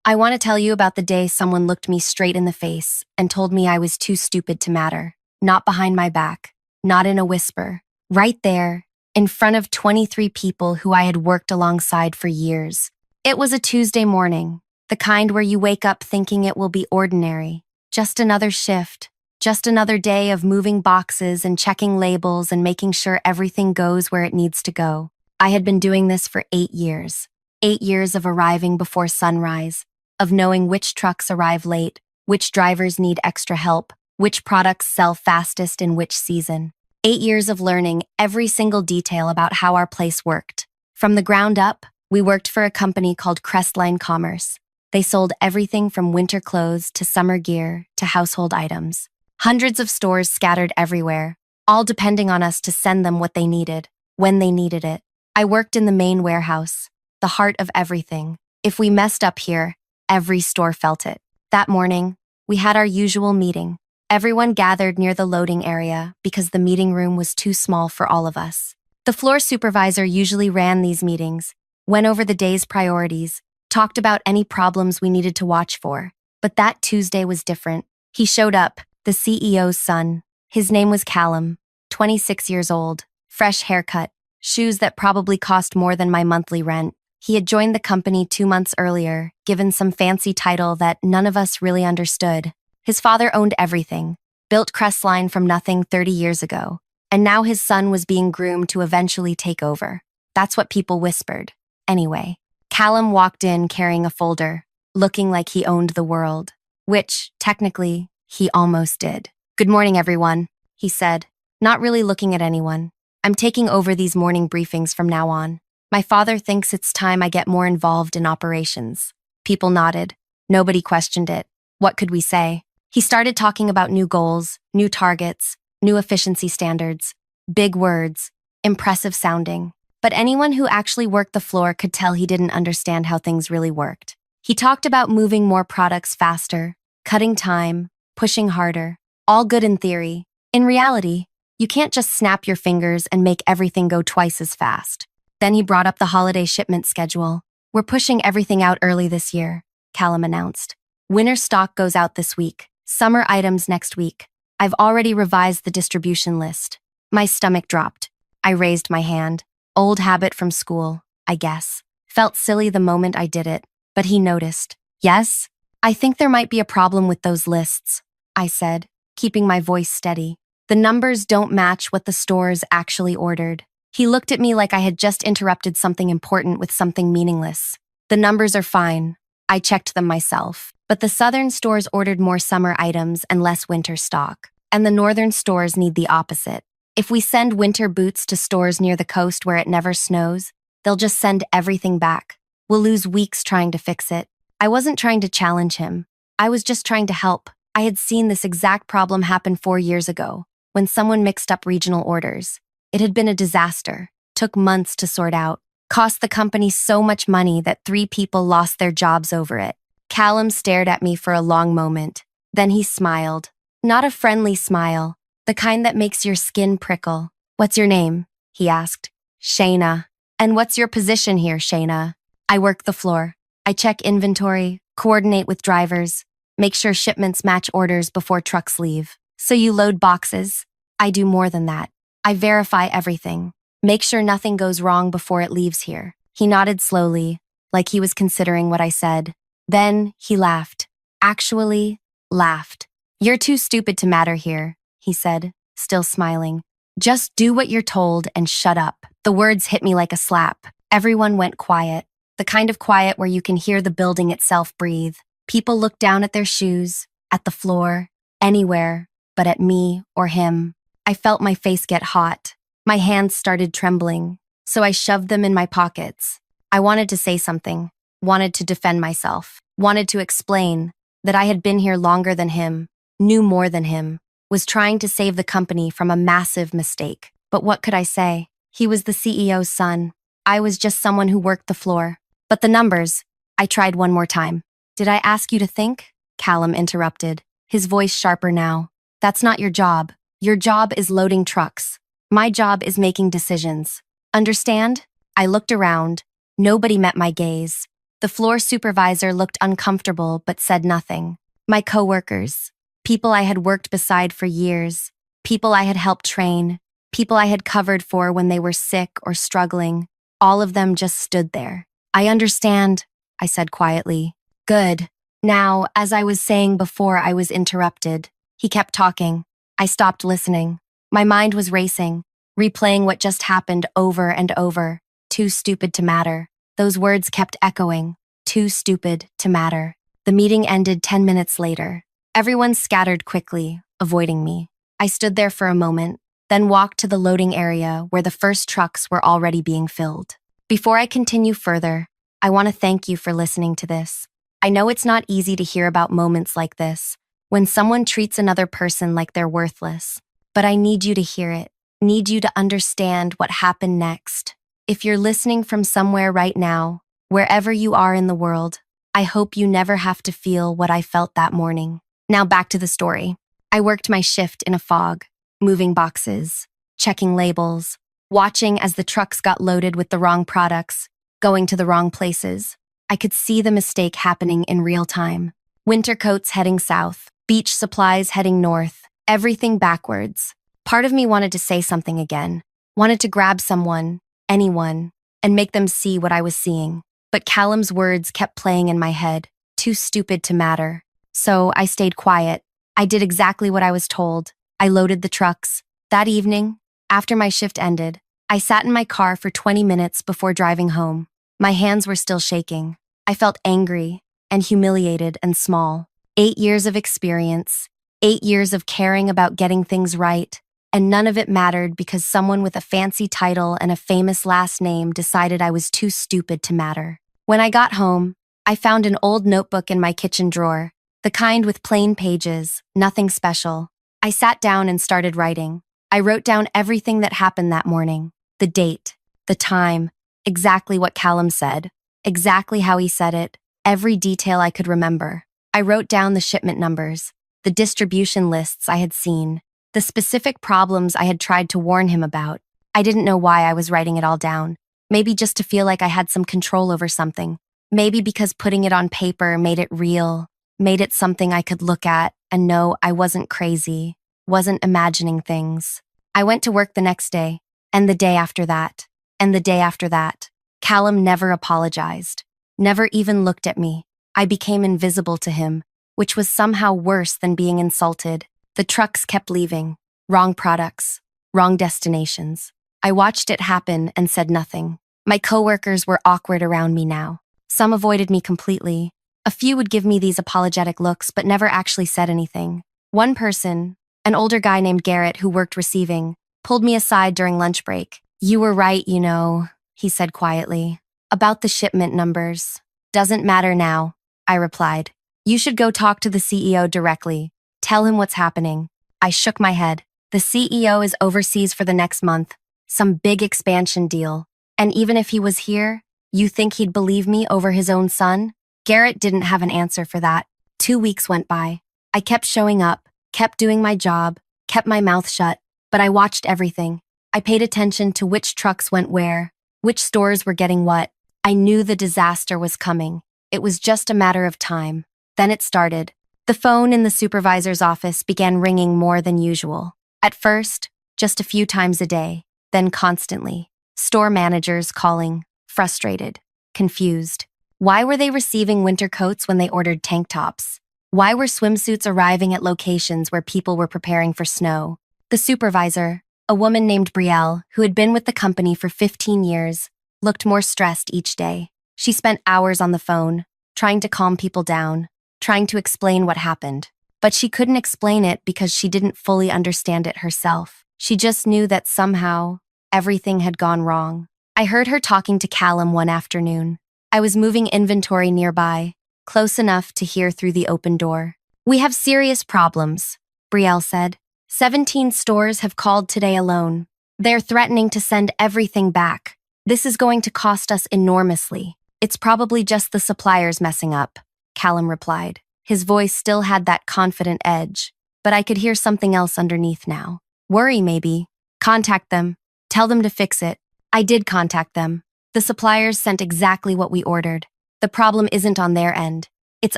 I want to tell you about the day someone looked me straight in the face and told me I was too stupid to matter. Not behind my back, not in a whisper. Right there, in front of 23 people who I had worked alongside for years. It was a Tuesday morning, the kind where you wake up thinking it will be ordinary. Just another shift, just another day of moving boxes and checking labels and making sure everything goes where it needs to go. I had been doing this for 8 years. 8 years of arriving before sunrise, of knowing which trucks arrive late, which drivers need extra help, which products sell fastest in which season. 8 years of learning every single detail about how our place worked. From the ground up, we worked for a company called Crestline Commerce. They sold everything from winter clothes to summer gear to household items. Hundreds of stores scattered everywhere, all depending on us to send them what they needed, when they needed it. I worked in the main warehouse, the heart of everything. If we messed up here, every store felt it. That morning, we had our usual meeting. Everyone gathered near the loading area because the meeting room was too small for all of us. The floor supervisor usually ran these meetings, went over the day's priorities, talked about any problems we needed to watch for. But that Tuesday was different. He showed up, the CEO's son. His name was Callum, 26 years old, fresh haircut, shoes that probably cost more than my monthly rent. He had joined the company 2 months earlier, given some fancy title that none of us really understood. His father owned everything, built Crestline from nothing 30 years ago, and now his son was being groomed to eventually take over. That's what people whispered. Anyway, Callum walked in carrying a folder, looking like he owned the world, which, technically, he almost did. "Good morning, everyone," he said, not really looking at anyone. "I'm taking over these morning briefings from now on. My father thinks it's time I get more involved in operations." People nodded. Nobody questioned it. What could we say? He started talking about new goals, new targets, new efficiency standards, big words, impressive sounding. But anyone who actually worked the floor could tell he didn't understand how things really worked. He talked about moving more products faster, cutting time, pushing harder. All good in theory. In reality, you can't just snap your fingers and make everything go twice as fast. Then he brought up the holiday shipment schedule. "We're pushing everything out early this year," Callum announced. "Winter stock goes out this week. Summer items next week. I've already revised the distribution list." My stomach dropped. I raised my hand. Old habit from school, I guess. Felt silly the moment I did it, but he noticed. "Yes? I think there might be a problem with those lists," I said, keeping my voice steady. "The numbers don't match what the stores actually ordered." He looked at me like I had just interrupted something important with something meaningless. "The numbers are fine. I checked them myself. But the southern stores ordered more summer items and less winter stock. And the northern stores need the opposite. If we send winter boots to stores near the coast where it never snows, they'll just send everything back. We'll lose weeks trying to fix it." I wasn't trying to challenge him. I was just trying to help. I had seen this exact problem happen 4 years ago, when someone mixed up regional orders. It had been a disaster, took months to sort out, cost the company so much money that 3 people lost their jobs over it. Callum stared at me for a long moment. Then he smiled. Not a friendly smile, the kind that makes your skin prickle. "What's your name?" he asked. "Shayna." "And what's your position here, Shayna?" "I work the floor. I check inventory, coordinate with drivers, make sure shipments match orders before trucks leave." "So you load boxes?" "I do more than that. I verify everything. Make sure nothing goes wrong before it leaves here." He nodded slowly, like he was considering what I said. Then he laughed. Actually, laughed. "You're too stupid to matter here," he said, still smiling. "Just do what you're told and shut up." The words hit me like a slap. Everyone went quiet. The kind of quiet where you can hear the building itself breathe. People looked down at their shoes, at the floor, anywhere, but at me or him. I felt my face get hot. My hands started trembling, so I shoved them in my pockets. I wanted to say something, wanted to defend myself, wanted to explain that I had been here longer than him, knew more than him, was trying to save the company from a massive mistake. But what could I say? He was the CEO's son. I was just someone who worked the floor. "But the numbers," I tried one more time. "Did I ask you to think?" Callum interrupted, his voice sharper now. "That's not your job. Your job is loading trucks. My job is making decisions. Understand?" I looked around. Nobody met my gaze. The floor supervisor looked uncomfortable but said nothing. My coworkers, people I had worked beside for years, people I had helped train, people I had covered for when they were sick or struggling, all of them just stood there. I understand, I said quietly. Good. Now, as I was saying before, I was interrupted. He kept talking. I stopped listening. My mind was racing, replaying what just happened over and over. Too stupid to matter. Those words kept echoing. Too stupid to matter. The meeting ended 10 minutes later. Everyone scattered quickly, avoiding me. I stood there for a moment, then walked to the loading area where the first trucks were already being filled. Before I continue further, I want to thank you for listening to this. I know it's not easy to hear about moments like this, when someone treats another person like they're worthless, but I need you to hear it, need you to understand what happened next. If you're listening from somewhere right now, wherever you are in the world, I hope you never have to feel what I felt that morning. Now back to the story. I worked my shift in a fog, moving boxes, checking labels, watching as the trucks got loaded with the wrong products, going to the wrong places. I could see the mistake happening in real time. Winter coats heading south, beach supplies heading north, everything backwards. Part of me wanted to say something again, wanted to grab someone, anyone, and make them see what I was seeing. But Callum's words kept playing in my head, too stupid to matter. So I stayed quiet. I did exactly what I was told. I loaded the trucks. That evening, after my shift ended, I sat in my car for 20 minutes before driving home. My hands were still shaking. I felt angry and humiliated and small. 8 years of experience, 8 years of caring about getting things right, and none of it mattered because someone with a fancy title and a famous last name decided I was too stupid to matter. When I got home, I found an old notebook in my kitchen drawer, the kind with plain pages, nothing special. I sat down and started writing. I wrote down everything that happened that morning, the date, the time, exactly what Callum said, exactly how he said it, every detail I could remember. I wrote down the shipment numbers, the distribution lists I had seen, the specific problems I had tried to warn him about. I didn't know why I was writing it all down. Maybe just to feel like I had some control over something. Maybe because putting it on paper made it real, made it something I could look at and know I wasn't crazy, wasn't imagining things. I went to work the next day, and the day after that, and the day after that. Callum never apologized, never even looked at me. I became invisible to him, which was somehow worse than being insulted. The trucks kept leaving, wrong products, wrong destinations. I watched it happen and said nothing. My coworkers were awkward around me now. Some avoided me completely. A few would give me these apologetic looks but never actually said anything. One person, an older guy named Garrett who worked receiving, pulled me aside during lunch break. "You were right, you know," he said quietly. "About the shipment numbers. Doesn't matter now," I replied. "You should go talk to the CEO directly. Tell him what's happening." I shook my head. The CEO is overseas for the next month. Some big expansion deal. And even if he was here, you think he'd believe me over his own son? Garrett didn't have an answer for that. 2 weeks went by. I kept showing up, kept doing my job, kept my mouth shut, but I watched everything. I paid attention to which trucks went where, which stores were getting what. I knew the disaster was coming. It was just a matter of time. Then it started. The phone in the supervisor's office began ringing more than usual. At first, just a few times a day, then constantly. Store managers calling, frustrated, confused. Why were they receiving winter coats when they ordered tank tops? Why were swimsuits arriving at locations where people were preparing for snow? The supervisor, a woman named Brielle, who had been with the company for 15 years, looked more stressed each day. She spent hours on the phone, trying to calm people down, trying to explain what happened. But she couldn't explain it because she didn't fully understand it herself. She just knew that somehow, everything had gone wrong. I heard her talking to Callum one afternoon. I was moving inventory nearby, close enough to hear through the open door. "We have serious problems," Brielle said. 17 stores have called today alone. They're threatening to send everything back. This is going to cost us enormously. "It's probably just the suppliers messing up," Callum replied. His voice still had that confident edge, but I could hear something else underneath now. "Worry, maybe. Contact them. Tell them to fix it." I did contact them. The suppliers sent exactly what we ordered. The problem isn't on their end. It's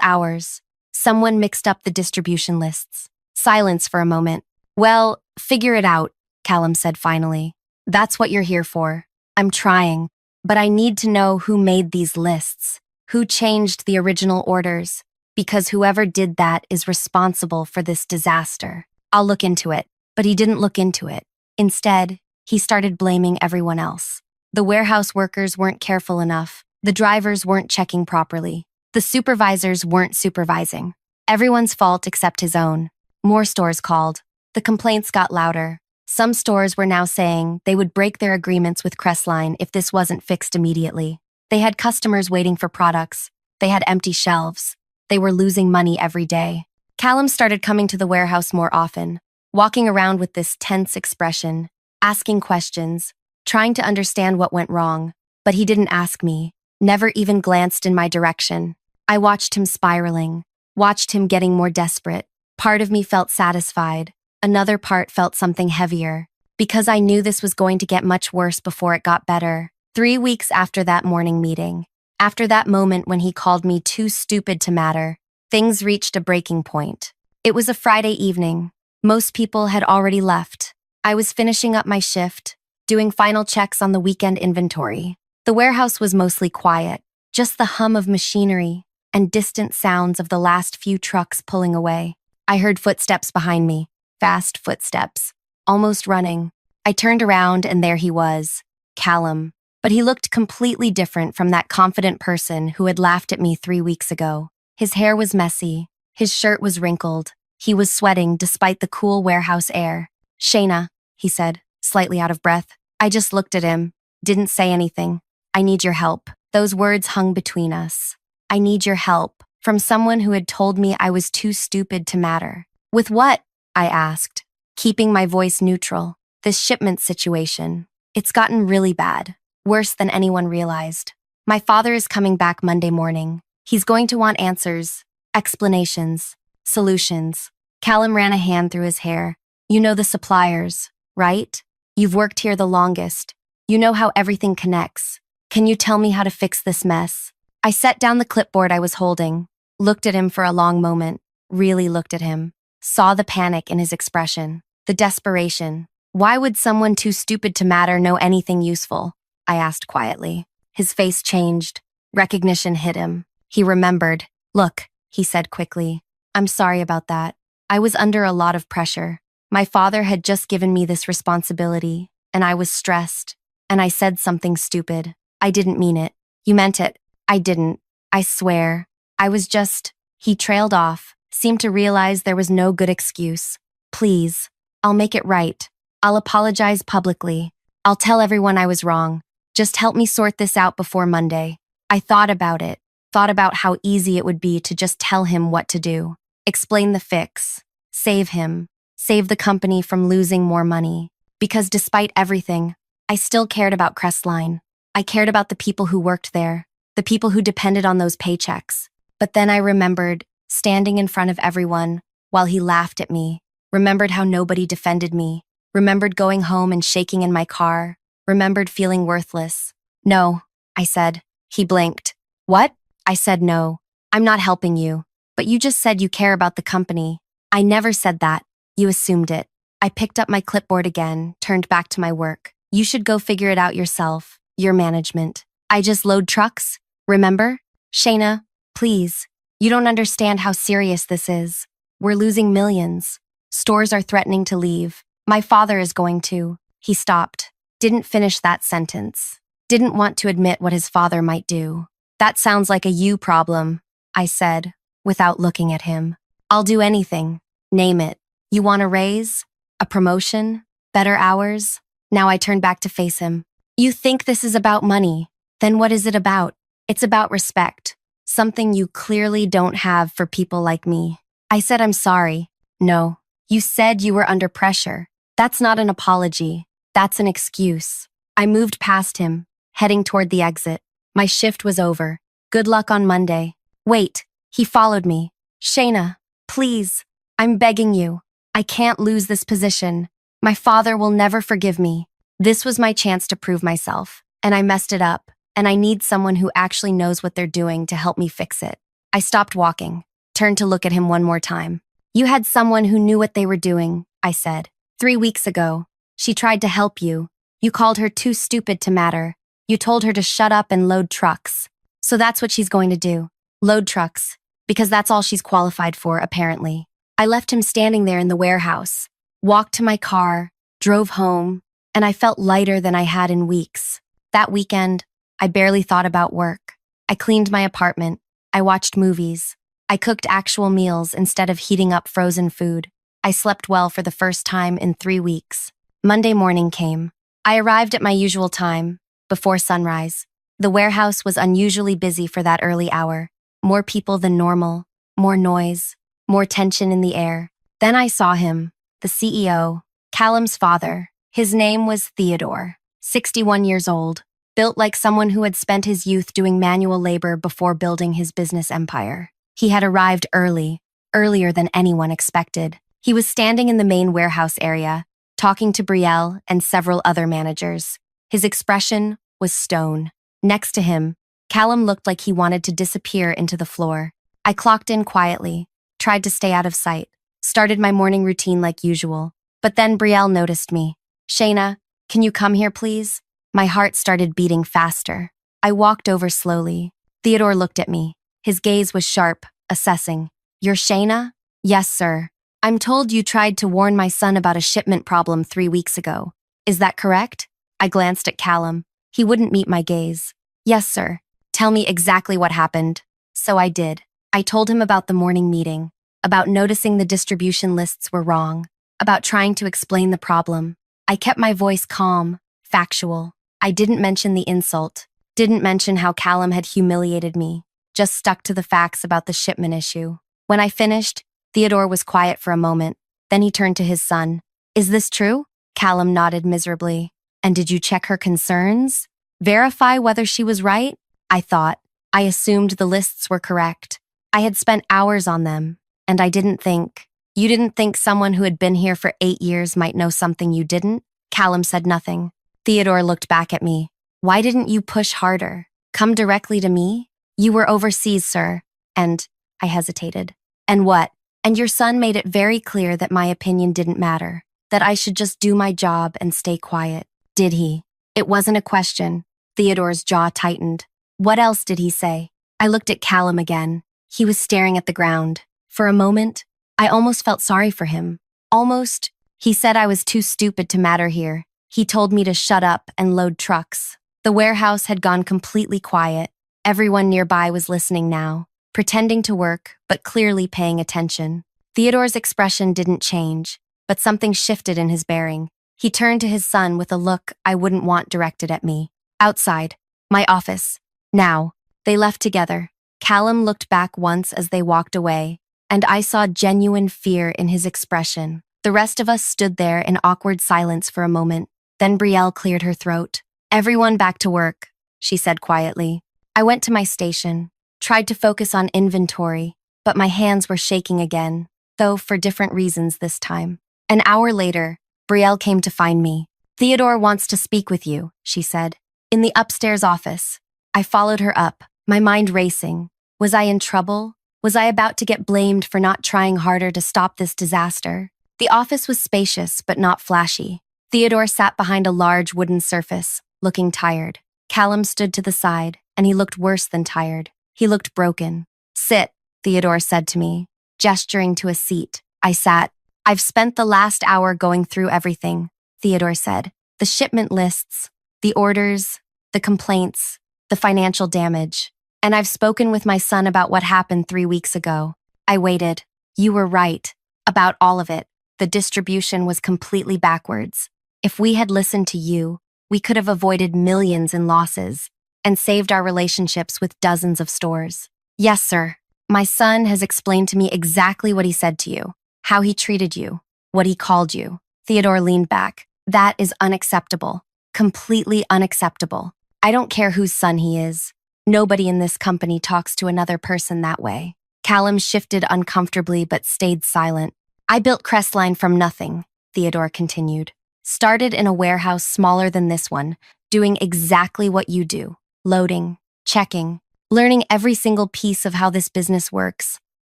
ours. Someone mixed up the distribution lists. Silence for a moment. Well, figure it out, Callum said finally. That's what you're here for. I'm trying, but I need to know who made these lists, who changed the original orders, because whoever did that is responsible for this disaster. I'll look into it. But he didn't look into it. Instead, he started blaming everyone else. The warehouse workers weren't careful enough. The drivers weren't checking properly. The supervisors weren't supervising. Everyone's fault except his own. More stores called. The complaints got louder. Some stores were now saying they would break their agreements with Crestline if this wasn't fixed immediately. They had customers waiting for products. They had empty shelves. They were losing money every day. Callum started coming to the warehouse more often, walking around with this tense expression, asking questions, trying to understand what went wrong. But he didn't ask me, never even glanced in my direction. I watched him spiraling, watched him getting more desperate. Part of me felt satisfied. Another part felt something heavier, because I knew this was going to get much worse before it got better. 3 weeks after that morning meeting, after that moment when he called me too stupid to matter, things reached a breaking point. It was a Friday evening. Most people had already left. I was finishing up my shift, doing final checks on the weekend inventory. The warehouse was mostly quiet, just the hum of machinery and distant sounds of the last few trucks pulling away. I heard footsteps behind me, fast footsteps, almost running. I turned around and there he was, Callum. But he looked completely different from that confident person who had laughed at me 3 weeks ago. His hair was messy. His shirt was wrinkled. He was sweating despite the cool warehouse air. "Shayna," he said, slightly out of breath. I just looked at him, didn't say anything. "I need your help." Those words hung between us. "I need your help," from someone who had told me I was too stupid to matter. "With what?" I asked, keeping my voice neutral. "This shipment situation. It's gotten really bad. Worse than anyone realized. My father is coming back Monday morning. He's going to want answers, explanations, solutions." Callum ran a hand through his hair. "You know the suppliers, right? You've worked here the longest. You know how everything connects. Can you tell me how to fix this mess?" I set down the clipboard I was holding, looked at him for a long moment, really looked at him, saw the panic in his expression, the desperation. "Why would someone too stupid to matter know anything useful?" I asked quietly. His face changed. Recognition hit him. He remembered. "Look," he said quickly, "I'm sorry about that. I was under a lot of pressure. My father had just given me this responsibility, and I was stressed, and I said something stupid. I didn't mean it. You meant it. I didn't. I swear. I was just..." He trailed off, seemed to realize there was no good excuse. "Please. I'll make it right. I'll apologize publicly. I'll tell everyone I was wrong. Just help me sort this out before Monday." I thought about it, thought about how easy it would be to just tell him what to do. Explain the fix. Save him. Save the company from losing more money. Because despite everything, I still cared about Crestline. I cared about the people who worked there, the people who depended on those paychecks. But then I remembered standing in front of everyone while he laughed at me, remembered how nobody defended me, remembered going home and shaking in my car, remembered feeling worthless. "No," I said. He blinked. "What?" I said no. "I'm not helping you. But you just said you care about the company." "I never said that. You assumed it." I picked up my clipboard again, turned back to my work. "You should go figure it out yourself, your management. I just load trucks, remember? Shayna, please. You don't understand how serious this is. We're losing millions. Stores are threatening to leave. My father is going to." He stopped. Didn't finish that sentence. Didn't want to admit what his father might do. "That sounds like a you problem," I said, without looking at him. "I'll do anything. Name it. You want a raise? A promotion? Better hours?" Now I turned back to face him. "You think this is about money? Then what is it about?" "It's about respect. Something you clearly don't have for people like me." I said I'm sorry. "No. You said you were under pressure. That's not an apology. That's an excuse." I moved past him, heading toward the exit. My shift was over. "Good luck on Monday." "Wait." He followed me. "Shayna, please. I'm begging you. I can't lose this position. My father will never forgive me." This was my chance to prove myself, and I messed it up. and I need someone who actually knows what they're doing to help me fix it. I stopped walking, turned to look at him one more time. You had someone who knew what they were doing, I said. 3 weeks ago, she tried to help you. You called her too stupid to matter. You told her to shut up and load trucks. So that's what she's going to do. Load trucks. Because that's all she's qualified for, apparently. I left him standing there in the warehouse, walked to my car, drove home, and I felt lighter than I had in weeks. That weekend, I barely thought about work. I cleaned my apartment. I watched movies. I cooked actual meals instead of heating up frozen food. I slept well for the first time in 3 weeks. Monday morning came. I arrived at my usual time, before sunrise. The warehouse was unusually busy for that early hour. More people than normal, more noise, more tension in the air. Then I saw him, the CEO, Callum's father. His name was Theodore, 61 years old, built like someone who had spent his youth doing manual labor before building his business empire. He had arrived early, earlier than anyone expected. He was standing in the main warehouse area, talking to Betrayal and several other managers. His expression was stone. Next to him, Callum looked like he wanted to disappear into the floor. I clocked in quietly, tried to stay out of sight, started my morning routine like usual. But then Betrayal noticed me. Shayna, can you come here, please? My heart started beating faster. I walked over slowly. Theodore looked at me. His gaze was sharp, assessing. You're Shayna? Yes, sir. I'm told you tried to warn my son about a shipment problem 3 weeks ago. Is that correct? I glanced at Callum. He wouldn't meet my gaze. Yes, sir. Tell me exactly what happened. So I did. I told him about the morning meeting, about noticing the distribution lists were wrong, about trying to explain the problem. I kept my voice calm, factual. I didn't mention the insult, didn't mention how Callum had humiliated me, just stuck to the facts about the shipment issue. When I finished, Theodore was quiet for a moment. Then he turned to his son. Is this true? Callum nodded miserably. And did you check her concerns? Verify whether she was right? I thought. I assumed the lists were correct. I had spent hours on them, and I didn't think. You didn't think someone who had been here for 8 years might know something you didn't? Callum said nothing. Theodore looked back at me. Why didn't you push harder? Come directly to me? You were overseas, sir. And I hesitated. And what? And your son made it very clear that my opinion didn't matter, that I should just do my job and stay quiet. Did he? It wasn't a question. Theodore's jaw tightened. What else did he say? I looked at Callum again. He was staring at the ground. For a moment, I almost felt sorry for him. Almost. He said I was too stupid to matter here. He told me to shut up and load trucks. The warehouse had gone completely quiet. Everyone nearby was listening now, pretending to work, but clearly paying attention. Theodore's expression didn't change, but something shifted in his bearing. He turned to his son with a look I wouldn't want directed at me. Outside. My office. Now. They left together. Callum looked back once as they walked away, and I saw genuine fear in his expression. The rest of us stood there in awkward silence for a moment. Then Betrayal cleared her throat. Everyone back to work, she said quietly. I went to my station, tried to focus on inventory, but my hands were shaking again, though for different reasons this time. An hour later, Betrayal came to find me. Theodore wants to speak with you, she said. In the upstairs office. I followed her up, my mind racing. Was I in trouble? Was I about to get blamed for not trying harder to stop this disaster? The office was spacious, but not flashy. Theodore sat behind a large wooden surface, looking tired. Callum stood to the side, and he looked worse than tired. He looked broken. Sit, Theodore said to me, gesturing to a seat. I sat. I've spent the last hour going through everything, Theodore said. The shipment lists, the orders, the complaints, the financial damage. And I've spoken with my son about what happened 3 weeks ago. I waited. You were right. About all of it. The distribution was completely backwards. If we had listened to you, we could have avoided millions in losses and saved our relationships with dozens of stores. Yes, sir. My son has explained to me exactly what he said to you, how he treated you, what he called you. Theodore leaned back. That is unacceptable. Completely unacceptable. I don't care whose son he is. Nobody in this company talks to another person that way. Callum shifted uncomfortably but stayed silent. I built Crestline from nothing, Theodore continued. Started in a warehouse smaller than this one, doing exactly what you do, loading, checking, learning every single piece of how this business works.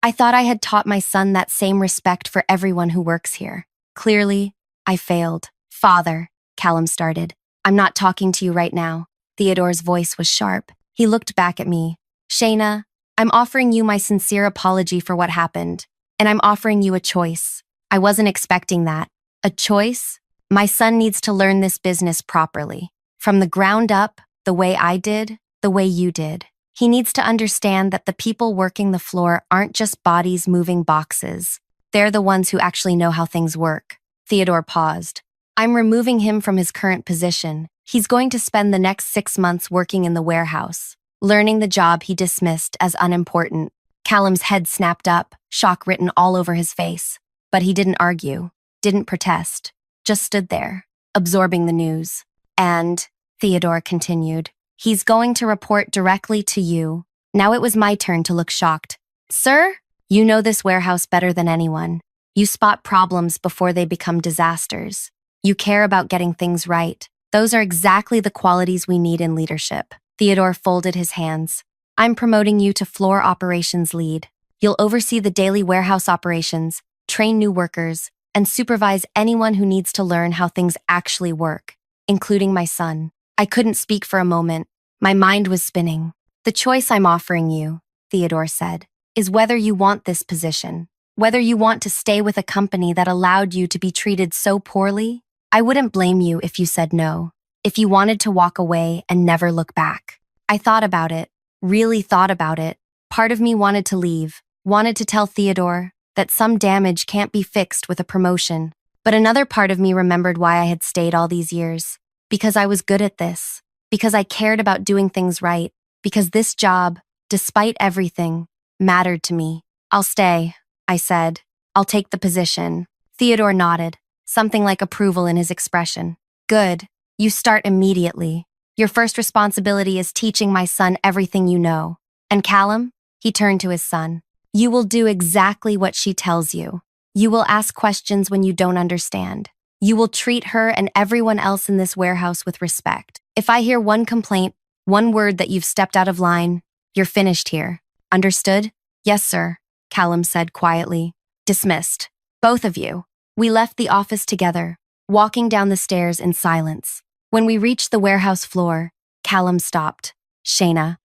I thought I had taught my son that same respect for everyone who works here. Clearly, I failed. Father, Callum started. I'm not talking to you right now. Theodore's voice was sharp. He looked back at me. Shayna, I'm offering you my sincere apology for what happened, and I'm offering you a choice. I wasn't expecting that. A choice? My son needs to learn this business properly. From the ground up, the way I did, the way you did. He needs to understand that the people working the floor aren't just bodies moving boxes. They're the ones who actually know how things work. Theodore paused. I'm removing him from his current position. He's going to spend the next 6 months working in the warehouse, learning the job he dismissed as unimportant. Callum's head snapped up, shock written all over his face. But he didn't argue, didn't protest, just stood there, absorbing the news. And, Theodore continued, he's going to report directly to you. Now it was my turn to look shocked. Sir, you know this warehouse better than anyone. You spot problems before they become disasters. You care about getting things right. Those are exactly the qualities we need in leadership. Theodore folded his hands. I'm promoting you to floor operations lead. You'll oversee the daily warehouse operations, train new workers, and supervise anyone who needs to learn how things actually work, including my son. I couldn't speak for a moment. My mind was spinning. The choice I'm offering you, Theodore said, is whether you want this position, whether you want to stay with a company that allowed you to be treated so poorly. I wouldn't blame you if you said no, if you wanted to walk away and never look back. I thought about it, really thought about it. Part of me wanted to leave, wanted to tell Theodore that some damage can't be fixed with a promotion. But another part of me remembered why I had stayed all these years. Because I was good at this, because I cared about doing things right, because this job, despite everything, mattered to me. I'll stay, I said. I'll take the position. Theodore nodded, something like approval in his expression. Good. You start immediately. Your first responsibility is teaching my son everything you know. And Callum? He turned to his son. You will do exactly what she tells you. You will ask questions when you don't understand. You will treat her and everyone else in this warehouse with respect. If I hear one complaint, one word that you've stepped out of line, you're finished here. Understood? Yes, sir, Callum said quietly. Dismissed. Both of you. We left the office together, walking down the stairs in silence. When we reached the warehouse floor, Callum stopped. Shayna,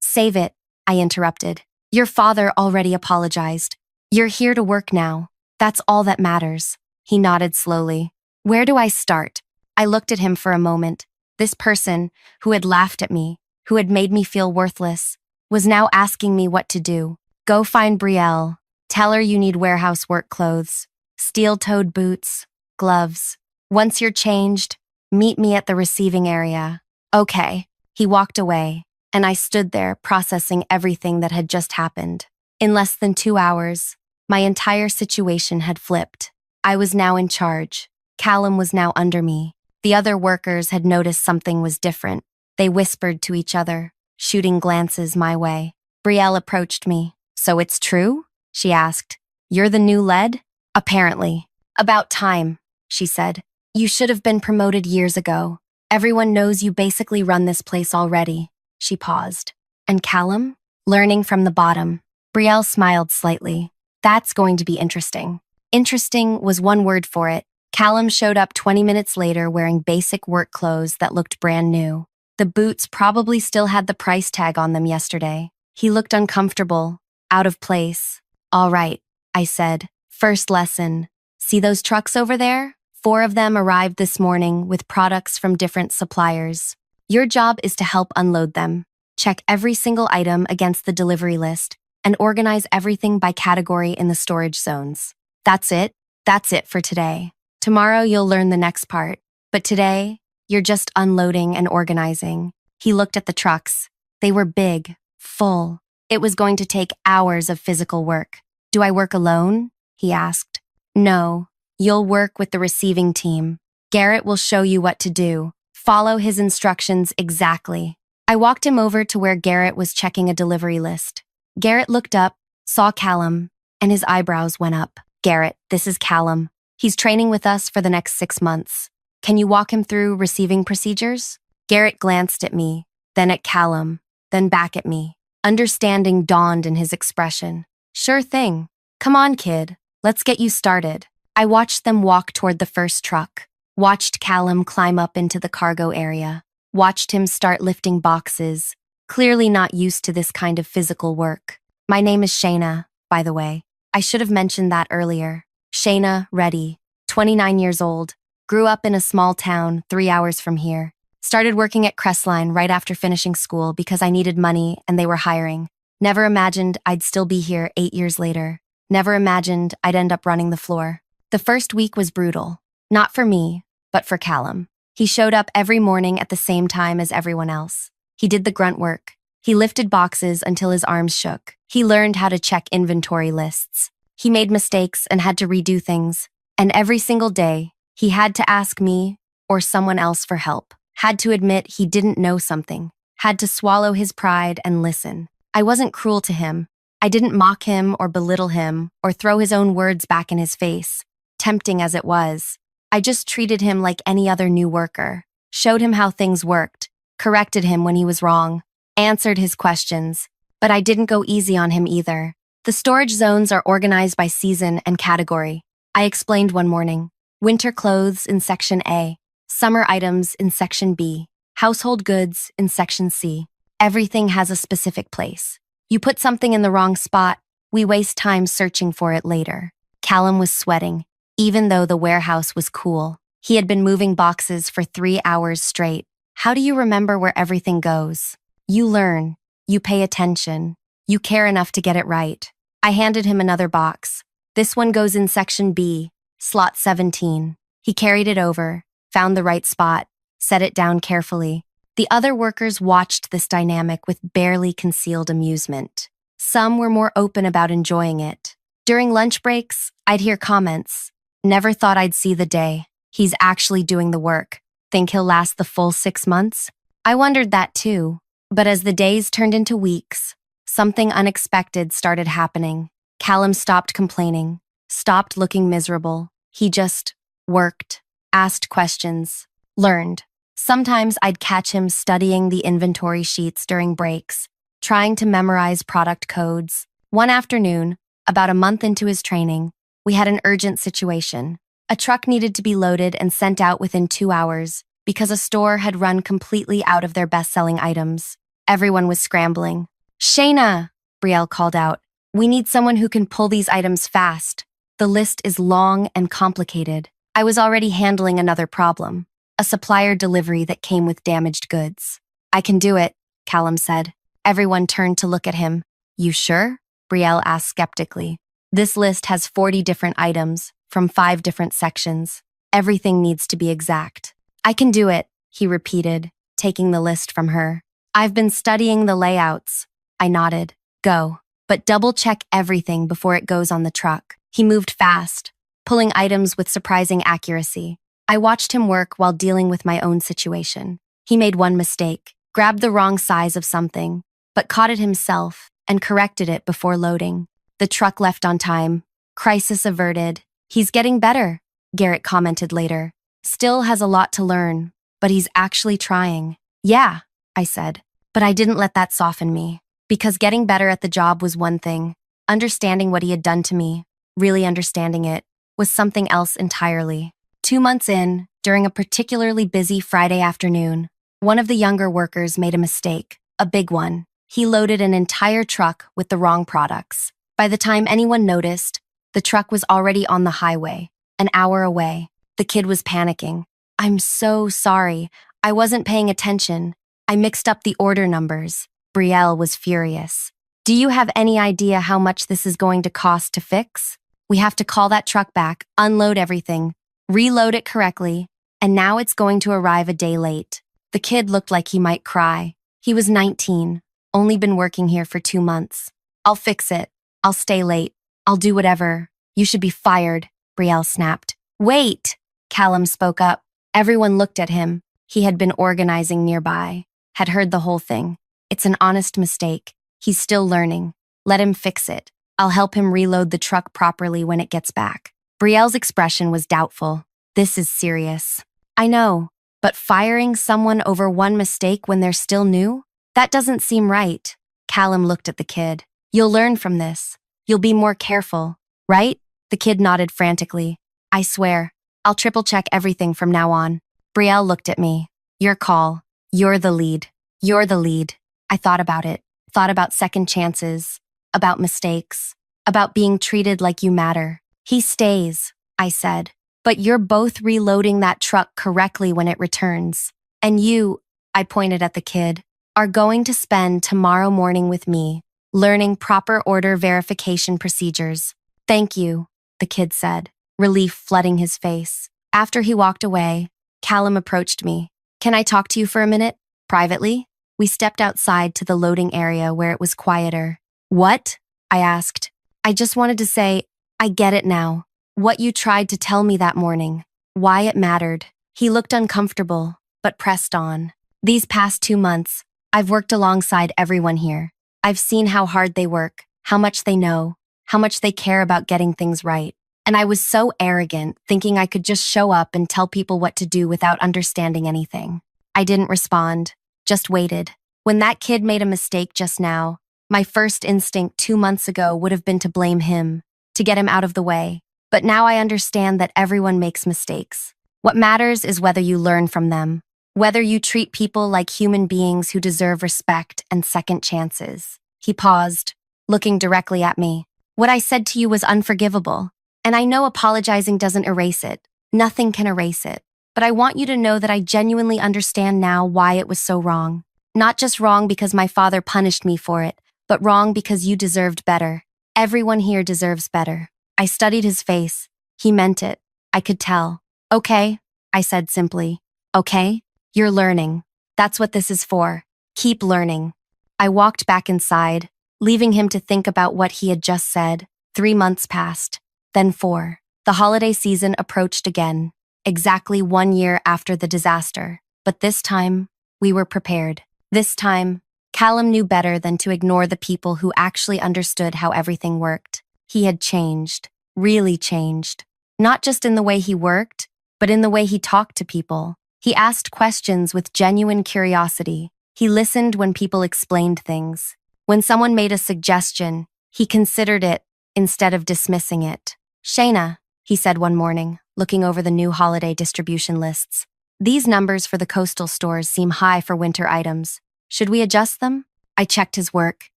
Save it, I interrupted. Your father already apologized. You're here to work now. That's all that matters. He nodded slowly. Where do I start? I looked at him for a moment. This person, who had laughed at me, who had made me feel worthless, was now asking me what to do. Go find Brielle. Tell her you need warehouse work clothes, steel-toed boots, gloves. Once you're changed, meet me at the receiving area. Okay. He walked away, and I stood there processing everything that had just happened. In less than 2 hours, my entire situation had flipped. I was now in charge. Callum was now under me. The other workers had noticed something was different. They whispered to each other, shooting glances my way. Brielle approached me. So it's true? She asked. You're the new lead? Apparently. About time, she said. You should have been promoted years ago. Everyone knows you basically run this place already. She paused. And Callum? Learning from the bottom. Brielle smiled slightly. That's going to be interesting. Interesting was one word for it. Callum showed up 20 minutes later wearing basic work clothes that looked brand new. The boots probably still had the price tag on them yesterday. He looked uncomfortable, out of place. All right, I said. First lesson. See those trucks over there? 4 of them arrived this morning with products from different suppliers. Your job is to help unload them. Check every single item against the delivery list and organize everything by category in the storage zones. That's it. That's it for today. Tomorrow you'll learn the next part. But today, you're just unloading and organizing. He looked at the trucks. They were big, full. It was going to take hours of physical work. Do I work alone? He asked. No, you'll work with the receiving team. Garrett will show you what to do. Follow his instructions exactly. I walked him over to where Garrett was checking a delivery list. Garrett looked up, saw Callum, and his eyebrows went up. Garrett, this is Callum. He's training with us for the next 6 months. Can you walk him through receiving procedures? Garrett glanced at me, then at Callum, then back at me. Understanding dawned in his expression. Sure thing. Come on, kid. Let's get you started. I watched them walk toward the first truck. Watched Callum climb up into the cargo area. Watched him start lifting boxes. Clearly not used to this kind of physical work. My name is Shayna, by the way. I should have mentioned that earlier. Shayna Reddy, 29 years old. Grew up in a small town 3 hours from here. Started working at Crestline right after finishing school because I needed money and they were hiring. Never imagined I'd still be here 8 years later. Never imagined I'd end up running the floor. The first week was brutal. Not for me, but for Callum. He showed up every morning at the same time as everyone else. He did the grunt work. He lifted boxes until his arms shook. He learned how to check inventory lists. He made mistakes and had to redo things. And every single day, he had to ask me or someone else for help. Had to admit he didn't know something. Had to swallow his pride and listen. I wasn't cruel to him. I didn't mock him or belittle him or throw his own words back in his face, tempting as it was. I just treated him like any other new worker, showed him how things worked, corrected him when he was wrong, answered his questions. But I didn't go easy on him either. The storage zones are organized by season and category. I explained one morning. Winter clothes in Section A, summer items in Section B, household goods in Section C. Everything has a specific place. You put something in the wrong spot, we waste time searching for it later. Callum was sweating, even though the warehouse was cool. He had been moving boxes for 3 hours straight. How do you remember where everything goes? You learn, you pay attention, you care enough to get it right. I handed him another box. This one goes in Section B, slot 17. He carried it over, found the right spot, set it down carefully. The other workers watched this dynamic with barely concealed amusement. Some were more open about enjoying it. During lunch breaks, I'd hear comments. Never thought I'd see the day. He's actually doing the work. Think he'll last the full 6 months? I wondered that too. But as the days turned into weeks, something unexpected started happening. Callum stopped complaining, stopped looking miserable. He just worked, asked questions, learned. Sometimes I'd catch him studying the inventory sheets during breaks, trying to memorize product codes. One afternoon, about a month into his training, we had an urgent situation. A truck needed to be loaded and sent out within 2 hours because a store had run completely out of their best-selling items. Everyone was scrambling. Shayna, Brielle called out. We need someone who can pull these items fast. The list is long and complicated. I was already handling another problem. A supplier delivery that came with damaged goods. I can do it, Callum said. Everyone turned to look at him. You sure? Brielle asked skeptically. This list has 40 different items from 5 different sections. Everything needs to be exact. I can do it, he repeated, taking the list from her. I've been studying the layouts. I nodded. Go. But double-check everything before it goes on the truck. He moved fast, pulling items with surprising accuracy. I watched him work while dealing with my own situation. He made one mistake, grabbed the wrong size of something, but caught it himself and corrected it before loading. The truck left on time. Crisis averted. He's getting better, Garrett commented later. Still has a lot to learn, but he's actually trying. Yeah, I said, but I didn't let that soften me. Because getting better at the job was one thing. Understanding what he had done to me, really understanding it, was something else entirely. 2 months in, during a particularly busy Friday afternoon, one of the younger workers made a mistake, a big one. He loaded an entire truck with the wrong products. By the time anyone noticed, the truck was already on the highway, an hour away. The kid was panicking. I'm so sorry. I wasn't paying attention. I mixed up the order numbers. Brielle was furious. Do you have any idea how much this is going to cost to fix? We have to call that truck back, unload everything, reload it correctly, and now it's going to arrive a day late. The kid looked like he might cry. He was 19, only been working here for 2 months. I'll fix it. I'll stay late. I'll do whatever. You should be fired, Brielle snapped. Wait, Callum spoke up. Everyone looked at him. He had been organizing nearby, had heard the whole thing. It's an honest mistake. He's still learning. Let him fix it. I'll help him reload the truck properly when it gets back. Brielle's expression was doubtful. This is serious. I know, but firing someone over one mistake when they're still new? That doesn't seem right. Callum looked at the kid. You'll learn from this. You'll be more careful, right? The kid nodded frantically. I swear, I'll triple check everything from now on. Brielle looked at me. Your call. You're the lead. You're the lead. I thought about it. Thought about second chances. About mistakes. About being treated like you matter. He stays, I said. But you're both reloading that truck correctly when it returns. And you, I pointed at the kid, are going to spend tomorrow morning with me, learning proper order verification procedures. Thank you, the kid said, relief flooding his face. After he walked away, Callum approached me. Can I talk to you for a minute? Privately? We stepped outside to the loading area where it was quieter. What? I asked. I just wanted to say, I get it now. What you tried to tell me that morning. Why it mattered. He looked uncomfortable, but pressed on. These past 2 months, I've worked alongside everyone here. I've seen how hard they work, how much they know, how much they care about getting things right. And I was so arrogant, thinking I could just show up and tell people what to do without understanding anything. I didn't respond, just waited. When that kid made a mistake just now, my first instinct 2 months ago would have been to blame him, to get him out of the way. But now I understand that everyone makes mistakes. What matters is whether you learn from them, whether you treat people like human beings who deserve respect and second chances. He paused, looking directly at me. What I said to you was unforgivable, and I know apologizing doesn't erase it. Nothing can erase it. But I want you to know that I genuinely understand now why it was so wrong. Not just wrong because my father punished me for it, but wrong because you deserved better. Everyone here deserves better. I studied his face. He meant it. I could tell. Okay, I said simply. Okay? You're learning. That's what this is for. Keep learning. I walked back inside, leaving him to think about what he had just said. 3 months passed, then 4. The holiday season approached again, exactly 1 year after the disaster. But this time, we were prepared. This time, Callum knew better than to ignore the people who actually understood how everything worked. He had changed, really changed. Not just in the way he worked, but in the way he talked to people. He asked questions with genuine curiosity. He listened when people explained things. When someone made a suggestion, he considered it instead of dismissing it. Shayna, he said one morning, looking over the new holiday distribution lists. These numbers for the coastal stores seem high for winter items. Should we adjust them? I checked his work.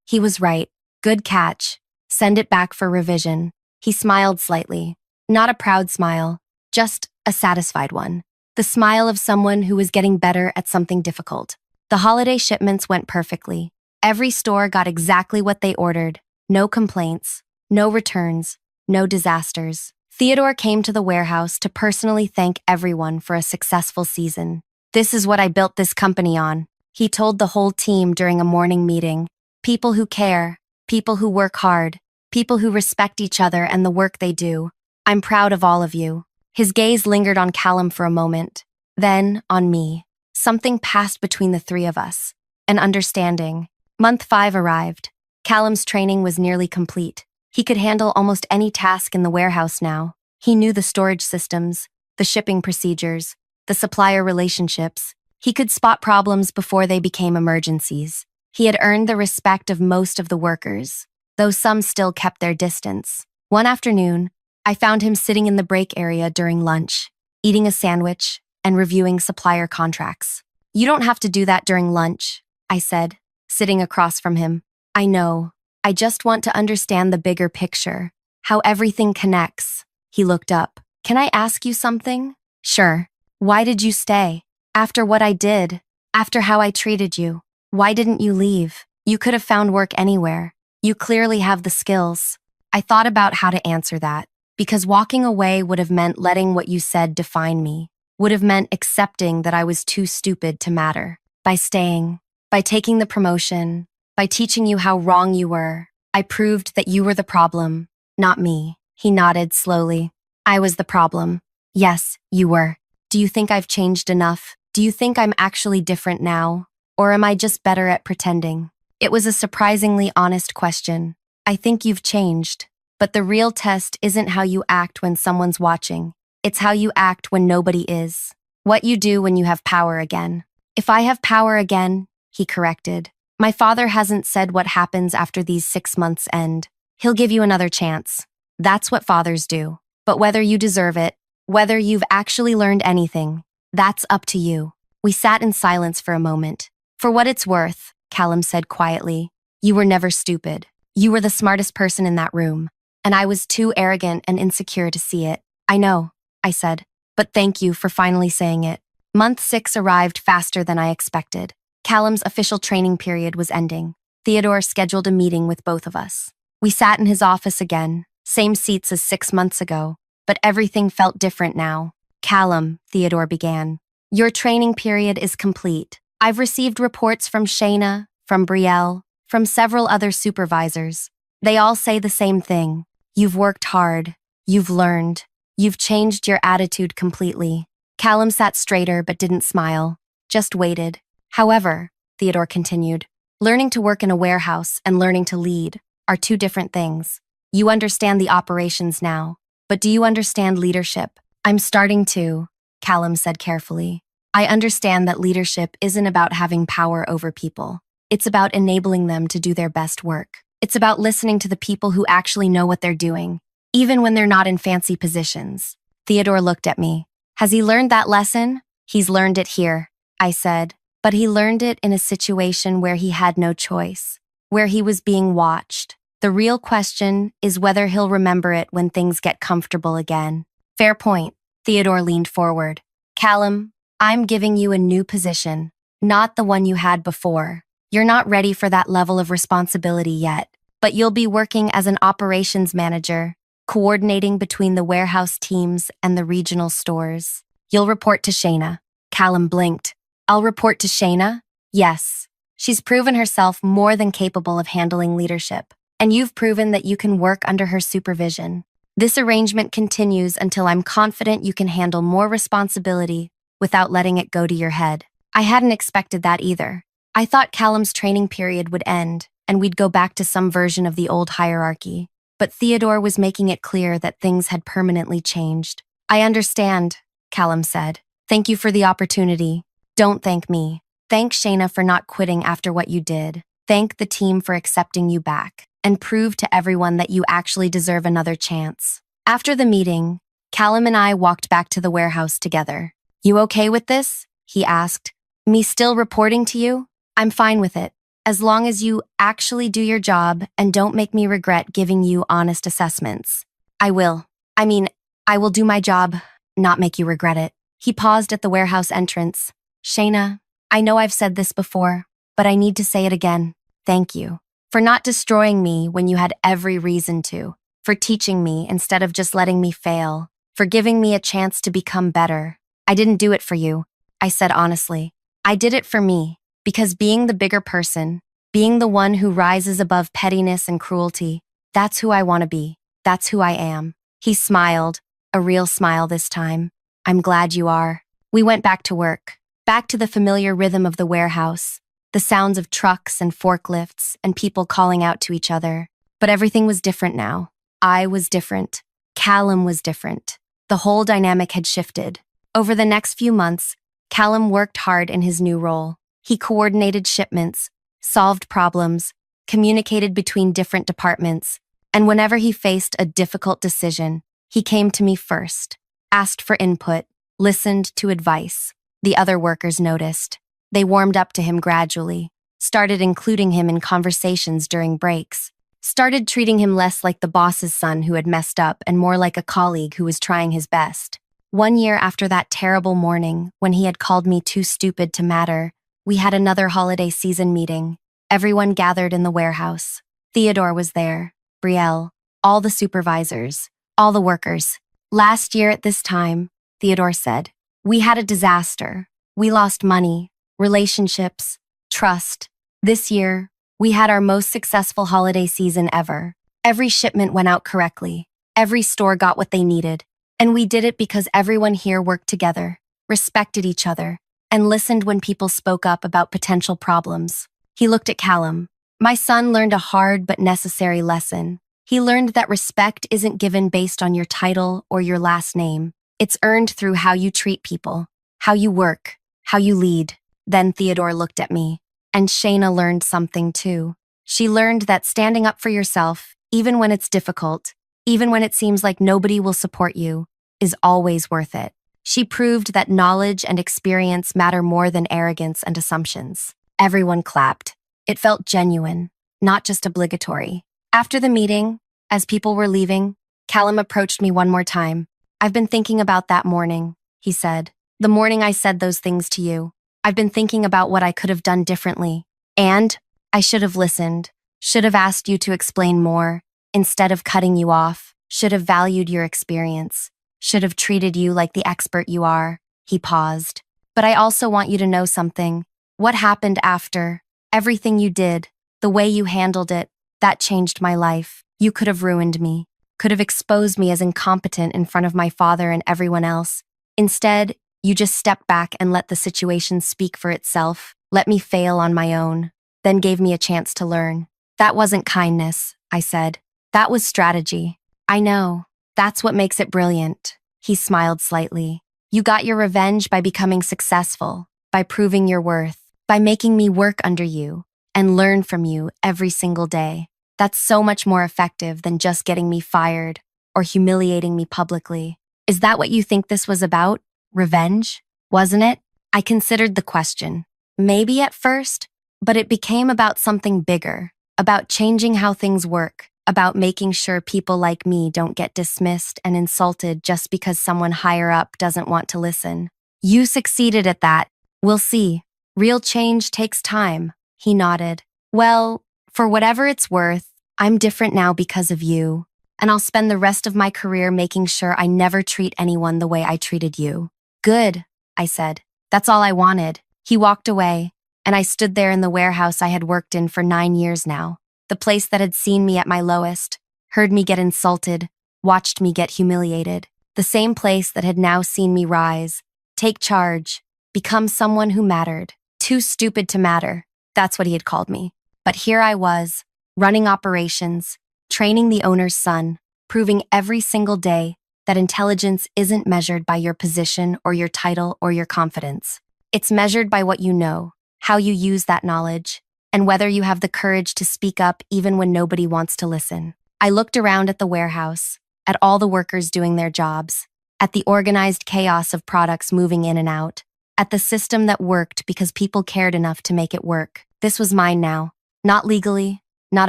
He was right. Good catch. Send it back for revision. He smiled slightly. Not a proud smile, just a satisfied one. The smile of someone who was getting better at something difficult. The holiday shipments went perfectly. Every store got exactly what they ordered. No complaints, no returns, no disasters. Theodore came to the warehouse to personally thank everyone for a successful season. This is what I built this company on, he told the whole team during a morning meeting. People who care, people who work hard, people who respect each other and the work they do. I'm proud of all of you. His gaze lingered on Callum for a moment, then on me. Something passed between the three of us. An understanding. Month 5 arrived. Callum's training was nearly complete. He could handle almost any task in the warehouse now. He knew the storage systems, the shipping procedures, the supplier relationships. He could spot problems before they became emergencies. He had earned the respect of most of the workers, though some still kept their distance. One afternoon, I found him sitting in the break area during lunch, eating a sandwich and reviewing supplier contracts. You don't have to do that during lunch, I said, sitting across from him. I know. I just want to understand the bigger picture, how everything connects. He looked up. Can I ask you something? Sure. Why did you stay? After what I did, after how I treated you, why didn't you leave? You could have found work anywhere. You clearly have the skills. I thought about how to answer that, because walking away would have meant letting what you said define me, would have meant accepting that I was too stupid to matter. By staying, by taking the promotion, by teaching you how wrong you were, I proved that you were the problem, not me. He nodded slowly. I was the problem. Yes, you were. Do you think I've changed enough? Do you think I'm actually different now? Or am I just better at pretending? It was a surprisingly honest question. I think you've changed. But the real test isn't how you act when someone's watching. It's how you act when nobody is. What you do when you have power again. If I have power again, he corrected. My father hasn't said what happens after these 6 months end. He'll give you another chance. That's what fathers do. But whether you deserve it, whether you've actually learned anything, that's up to you. We sat in silence for a moment. For what it's worth, Callum said quietly, you were never stupid. You were the smartest person in that room. And I was too arrogant and insecure to see it. I know, I said. But thank you for finally saying it. Month 6 arrived faster than I expected. Callum's official training period was ending. Theodore scheduled a meeting with both of us. We sat in his office again, same seats as 6 months ago, but everything felt different now. Callum, Theodore began, your training period is complete. I've received reports from Shayna, from Brielle, from several other supervisors. They all say the same thing. You've worked hard. You've learned. You've changed your attitude completely. Callum sat straighter but didn't smile, just waited. However, Theodore continued, learning to work in a warehouse and learning to lead are two different things. You understand the operations now, but do you understand leadership? I'm starting to, Callum said carefully. I understand that leadership isn't about having power over people. It's about enabling them to do their best work. It's about listening to the people who actually know what they're doing, even when they're not in fancy positions. Theodore looked at me. Has he learned that lesson? He's learned it here, I said. But he learned it in a situation where he had no choice, where he was being watched. The real question is whether he'll remember it when things get comfortable again. Fair point. Theodore leaned forward. Callum, I'm giving you a new position, not the one you had before. You're not ready for that level of responsibility yet, but you'll be working as an operations manager, coordinating between the warehouse teams and the regional stores. You'll report to Shayna. Callum blinked. I'll report to Shayna? Yes. She's proven herself more than capable of handling leadership, and you've proven that you can work under her supervision. This arrangement continues until I'm confident you can handle more responsibility without letting it go to your head. I hadn't expected that either. I thought Callum's training period would end, and we'd go back to some version of the old hierarchy. But Theodore was making it clear that things had permanently changed. I understand, Callum said. Thank you for the opportunity. Don't thank me. Thank Shayna for not quitting after what you did. Thank the team for accepting you back, and prove to everyone that you actually deserve another chance. After the meeting, Callum and I walked back to the warehouse together. You okay with this? He asked. Me still reporting to you? I'm fine with it, as long as you actually do your job and don't make me regret giving you honest assessments. I will. I will do my job, not make you regret it. He paused at the warehouse entrance. Shayna, I know I've said this before, but I need to say it again. Thank you. For not destroying me when you had every reason to. For teaching me instead of just letting me fail. For giving me a chance to become better. I didn't do it for you, I said honestly. I did it for me, because being the bigger person, being the one who rises above pettiness and cruelty, that's who I want to be. That's who I am. He smiled, a real smile this time. I'm glad you are. We went back to work. Back to the familiar rhythm of the warehouse, the sounds of trucks and forklifts and people calling out to each other. But everything was different now. I was different. Callum was different. The whole dynamic had shifted. Over the next few months, Callum worked hard in his new role. He coordinated shipments, solved problems, communicated between different departments, and whenever he faced a difficult decision, he came to me first, asked for input, listened to advice. The other workers noticed. They warmed up to him gradually, started including him in conversations during breaks, started treating him less like the boss's son who had messed up and more like a colleague who was trying his best. 1 year after that terrible morning, when he had called me too stupid to matter, we had another holiday season meeting. Everyone gathered in the warehouse. Theodore was there, Brielle, all the supervisors, all the workers. Last year at this time, Theodore said, we had a disaster. We lost money, relationships, trust. This year, we had our most successful holiday season ever. Every shipment went out correctly. Every store got what they needed. And we did it because everyone here worked together, respected each other, and listened when people spoke up about potential problems. He looked at Callum. My son learned a hard but necessary lesson. He learned that respect isn't given based on your title or your last name. It's earned through how you treat people, how you work, how you lead. Then Theodore looked at me. And Shayna learned something too. She learned that standing up for yourself, even when it's difficult, even when it seems like nobody will support you, is always worth it. She proved that knowledge and experience matter more than arrogance and assumptions. Everyone clapped. It felt genuine, not just obligatory. After the meeting, as people were leaving, Callum approached me one more time. "I've been thinking about that morning," he said. "The morning I said those things to you. I've been thinking about what I could have done differently. And I should have listened, should have asked you to explain more, instead of cutting you off, should have valued your experience, should have treated you like the expert you are." He paused. "But I also want you to know something. What happened after, everything you did, the way you handled it, that changed my life. You could have ruined me, could have exposed me as incompetent in front of my father and everyone else. Instead, you just stepped back and let the situation speak for itself, let me fail on my own, then gave me a chance to learn. That wasn't kindness," I said. "That was strategy." "I know. That's what makes it brilliant." He smiled slightly. "You got your revenge by becoming successful, by proving your worth, by making me work under you and learn from you every single day. That's so much more effective than just getting me fired or humiliating me publicly. Is that what you think this was about? Revenge? Wasn't it?" I considered the question. Maybe at first, but it became about something bigger, about changing how things work, about making sure people like me don't get dismissed and insulted just because someone higher up doesn't want to listen. "You succeeded at that. We'll see. Real change takes time." He nodded. "Well, for whatever it's worth, I'm different now because of you, and I'll spend the rest of my career making sure I never treat anyone the way I treated you." "Good," I said. "That's all I wanted." He walked away, and I stood there in the warehouse I had worked in for 9 years now, the place that had seen me at my lowest, heard me get insulted, watched me get humiliated, the same place that had now seen me rise, take charge, become someone who mattered. Too stupid to matter, that's what he had called me. But here I was, running operations, training the owner's son, proving every single day that intelligence isn't measured by your position or your title or your confidence. It's measured by what you know, how you use that knowledge, and whether you have the courage to speak up even when nobody wants to listen. I looked around at the warehouse, at all the workers doing their jobs, at the organized chaos of products moving in and out, at the system that worked because people cared enough to make it work. This was mine now, not legally, not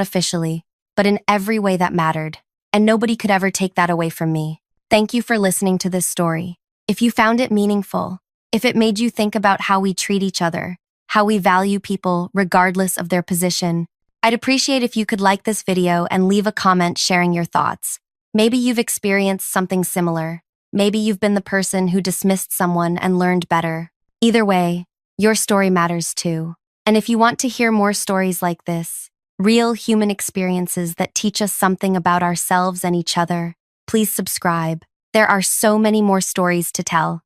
officially, but in every way that mattered, and nobody could ever take that away from me. Thank you for listening to this story. If you found it meaningful, if it made you think about how we treat each other, how we value people regardless of their position, I'd appreciate if you could like this video and leave a comment sharing your thoughts. Maybe you've experienced something similar. Maybe you've been the person who dismissed someone and learned better. Either way, your story matters too. And if you want to hear more stories like this, real human experiences that teach us something about ourselves and each other, please subscribe. There are so many more stories to tell.